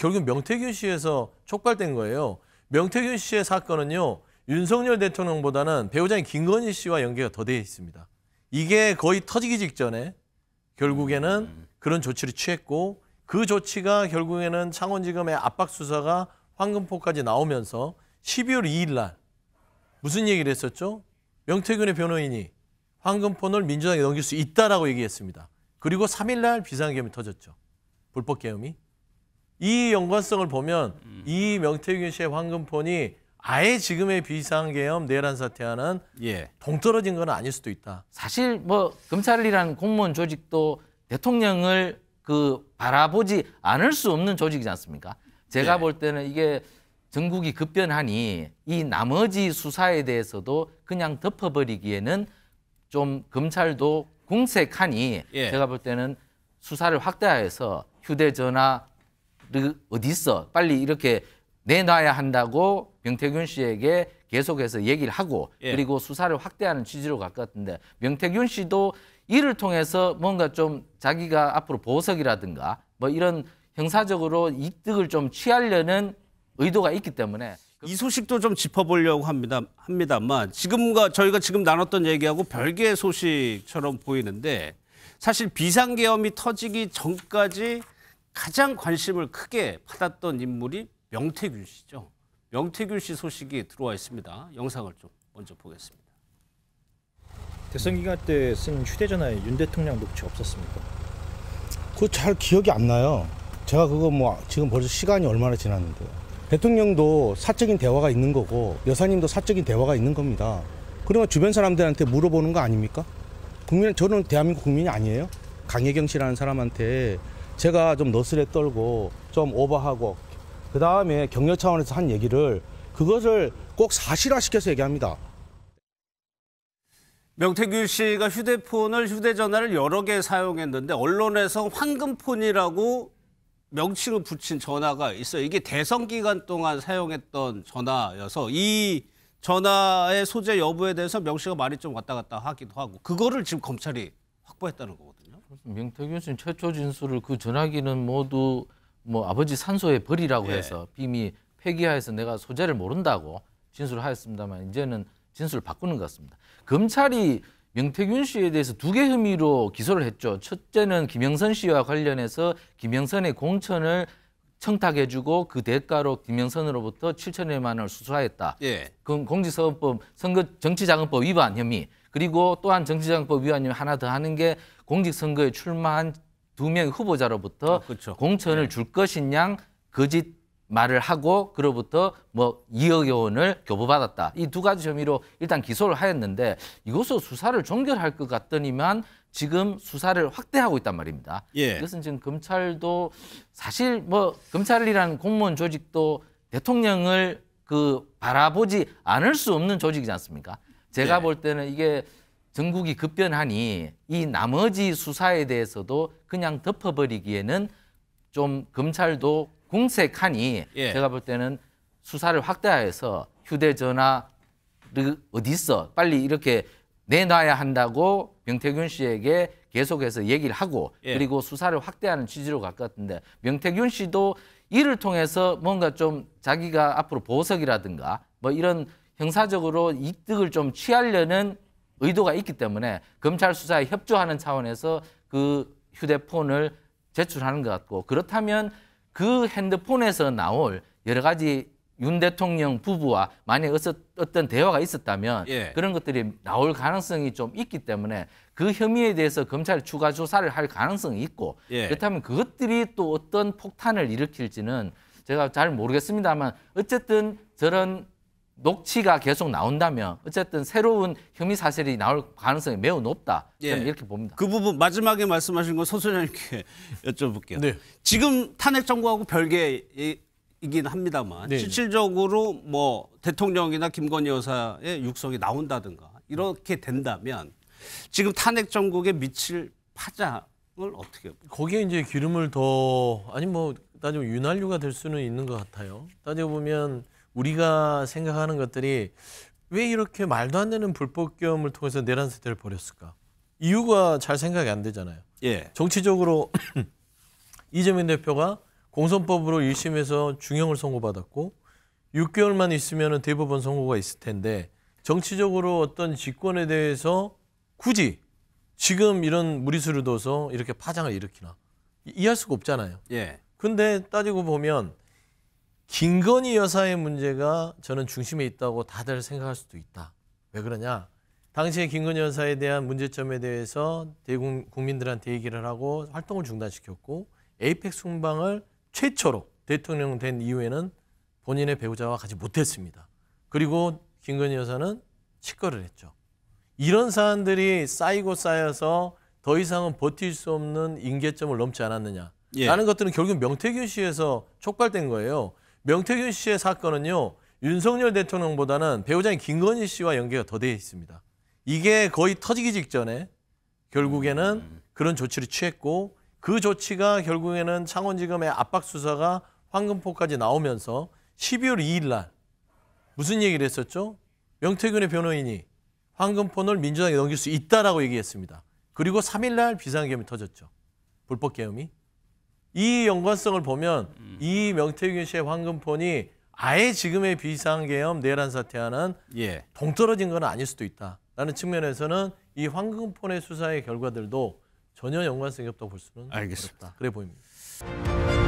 결국 명태균 씨에서 촉발된 거예요. 명태균 씨의 사건은요. 윤석열 대통령보다는 배우자인 김건희 씨와 연계가 더 돼 있습니다. 이게 거의 터지기 직전에 결국에는 그런 조치를 취했고 그 조치가 결국에는 창원지검의 압박 수사가 황금포까지 나오면서 12월 2일 날 무슨 얘기를 했었죠? 명태균의 변호인이 황금폰을 민주당에 넘길 수 있다라고 얘기했습니다. 그리고 3일 날 비상계엄이 터졌죠. 불법 계엄이. 이 연관성을 보면 이 명태균 씨의 황금폰이 아예 지금의 비상계엄 내란 사태와는 동떨어진 건 아닐 수도 있다. 사실 뭐 검찰이라는 공무원 조직도 대통령을 바라보지 않을 수 없는 조직이지 않습니까? 제가 볼 때는 이게 전국이 급변하니 이 나머지 수사에 대해서도 그냥 덮어버리기에는 좀 검찰도 궁색하니 제가 볼 때는 수사를 확대해서 휴대전화를 어디 있어 빨리 이렇게 내놔야 한다고 명태균 씨에게 계속해서 얘기를 하고 그리고 수사를 확대하는 취지로 갈 것 같은데 명태균 씨도 이를 통해서 뭔가 좀 자기가 앞으로 보석이라든가 뭐 이런 형사적으로 이득을 좀 취하려는 의도가 있기 때문에 이 소식도 좀 짚어보려고 합니다만 저희가 지금 나눴던 얘기하고 별개의 소식처럼 보이는데 사실 비상계엄이 터지기 전까지 가장 관심을 크게 받았던 인물이 명태균 씨죠. 명태균 씨 소식이 들어와 있습니다. 영상을 좀 먼저 보겠습니다. 대선 기간 때 쓴 휴대전화에 윤 대통령 녹취 없었습니까? 그거 잘 기억이 안 나요. 제가 그거 지금 벌써 시간이 얼마나 지났는데요. 대통령도 사적인 대화가 있는 거고 여사님도 사적인 대화가 있는 겁니다. 그러면 주변 사람들한테 물어보는 거 아닙니까? 저는 대한민국 국민이 아니에요. 강혜경 씨라는 사람한테 제가 좀 너스레 떨고 좀 오버하고 그다음에 격려 차원에서 한 얘기를 그것을 꼭 사실화시켜서 얘기합니다. 명태균 씨가 휴대전화를 여러 개 사용했는데 언론에서 황금폰이라고 명칭을 붙인 전화가 있어요. 이게 대선 기간 동안 사용했던 전화여서 이 전화의 소재 여부에 대해서 명 씨가 말이 좀 왔다 갔다 하기도 하고 그거를 지금 검찰이 확보했다는 거거든요. 명태균 씨 최초 진술을 그 전화기는 모두 뭐 아버지 산소에 버리라고 해서 비밀 폐기하여서 내가 소재를 모른다고 진술하였습니다만 이제는 진술을 바꾸는 것 같습니다. 검찰이 명태균 씨에 대해서 두 개 혐의로 기소를 했죠. 첫째는 김영선 씨와 관련해서 김영선의 공천을 청탁해주고 그 대가로 김영선으로부터 7천여만 원을 수수하였다. 그건 공직선거법 정치자금법 위반 혐의. 그리고 또한 정치자금법 위반 혐의 하나 더 하는 게 공직선거에 출마한 2명의 후보자로부터 공천을 줄 것이냐 거짓 말을 하고 그로부터 뭐 2억 원을 교부받았다. 이 두 가지 혐의로 일단 기소를 하였는데 이것으로 수사를 종결할 것 같더니만 지금 수사를 확대하고 있단 말입니다. 이것은 지금 검찰도 사실 뭐 검찰이라는 공무원 조직도 대통령을 바라보지 않을 수 없는 조직이지 않습니까? 제가 볼 때는 이게 전국이 급변하니 이 나머지 수사에 대해서도 그냥 덮어버리기에는 좀 검찰도 궁색하니 제가 볼 때는 수사를 확대해서 휴대전화를 어디 있어 빨리 이렇게 내놔야 한다고 명태균 씨에게 계속해서 얘기를 하고 그리고 수사를 확대하는 취지로 갈 것 같은데 명태균 씨도 이를 통해서 뭔가 좀 자기가 앞으로 보석이라든가 뭐 이런 형사적으로 이득을 좀 취하려는 의도가 있기 때문에 검찰 수사에 협조하는 차원에서 그 휴대폰을 제출하는 것 같고 그렇다면 그 핸드폰에서 나올 여러 가지 윤 대통령 부부와 만약에 어떤 대화가 있었다면 그런 것들이 나올 가능성이 좀 있기 때문에 그 혐의에 대해서 검찰이 추가 조사를 할 가능성이 있고 그렇다면 그것들이 또 어떤 폭탄을 일으킬지는 제가 잘 모르겠습니다만 어쨌든 저런 녹취가 계속 나온다면 어쨌든 새로운 혐의 사실이 나올 가능성이 매우 높다. 저는 이렇게 봅니다. 그 부분 마지막에 말씀하신 거 소 소장님께 여쭤볼게요. 지금 탄핵 정부하고 별개이긴 합니다만 실질적으로 뭐 대통령이나 김건희 여사의 육성이 나온다든가 이렇게 된다면 지금 탄핵 정국에 미칠 파장을 어떻게 보세요? 거기에 이제 기름을 더 아니 뭐 따지면 윤활유가 될 수는 있는 것 같아요. 따져보면 우리가 생각하는 것들이 왜 이렇게 말도 안 되는 불법 계엄을 통해서 내란 사태를 벌였을까? 이유가 잘 생각이 안 되잖아요. 정치적으로 이재명 대표가 공선법으로 1심에서 중형을 선고받았고 6개월만 있으면 대법원 선고가 있을 텐데 정치적으로 어떤 직권에 대해서 굳이 지금 이런 무리수를 둬서 이렇게 파장을 일으키나 이해할 수가 없잖아요. 예. 근데 따지고 보면 김건희 여사의 문제가 저는 중심에 있다고 다들 생각할 수도 있다. 왜 그러냐? 당시에 김건희 여사에 대한 문제점에 대해서 국민들한테 얘기를 하고 활동을 중단시켰고 에이펙 순방을 최초로 대통령 된 이후에는 본인의 배우자와 가지 못했습니다. 그리고 김건희 여사는 치과를 했죠. 이런 사안들이 쌓이고 쌓여서 더 이상은 버틸 수 없는 임계점을 넘지 않았느냐. 예. 라는 것들은 결국 명태균 씨에서 촉발된 거예요. 명태균 씨의 사건은요. 윤석열 대통령보다는 배우자인 김건희 씨와 연계가 더 돼 있습니다. 이게 거의 터지기 직전에 결국에는 그런 조치를 취했고 그 조치가 결국에는 창원지검의 압박 수사가 황금포까지 나오면서 12월 2일 날 무슨 얘기를 했었죠? 명태균의 변호인이 황금폰을 민주당에 넘길 수 있다라고 얘기했습니다. 그리고 3일 날 비상계엄이 터졌죠. 불법계엄이. 이 연관성을 보면 이 명태균 씨의 황금폰이 아예 지금의 비상계엄 내란 사태와는 예. 동떨어진 건 아닐 수도 있다라는 측면에서는 이 황금폰의 수사의 결과들도 전혀 연관성이 없다고 볼 수는 알겠습니다. 어렵다. 그래 보입니다.